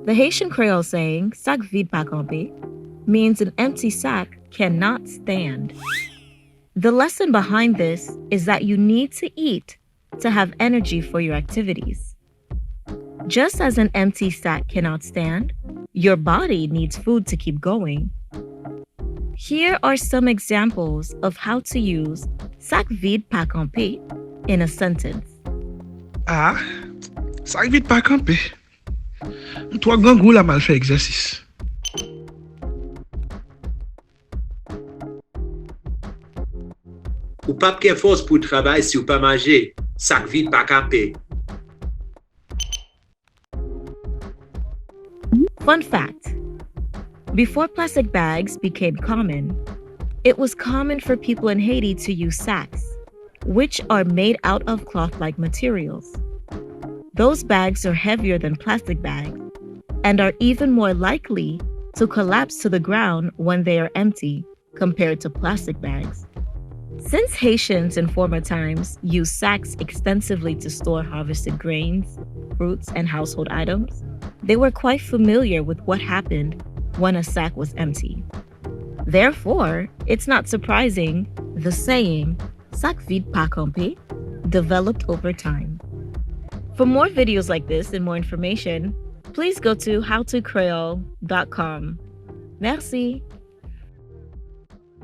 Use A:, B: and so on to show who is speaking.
A: The Haitian Creole saying, sac vide pas camper, means an empty sack cannot stand. The lesson behind this is that you need to eat to have energy for your activities. Just as an empty sack cannot stand, your body needs food to keep going. Here are some examples of how to use sac vide pas camper in a sentence.
B: Ah, sac vide pas camper. Toi gangou la mal fait exercice.
C: Ou pas de force pour travailler si ou pas manger, sac vide pas camper.
A: Fun fact: before plastic bags became common, it was common for people in Haiti to use sacks, which are made out of cloth-like materials. Those bags are heavier than plastic bags and are even more likely to collapse to the ground when they are empty compared to plastic bags. Since Haitians in former times used sacks extensively to store harvested grains, fruits, and household items, they were quite familiar with what happened when a sack was empty. Therefore, it's not surprising the saying, sac vide pas camper, developed over time. For more videos like this and more information, please go to howtocreole.com. Merci.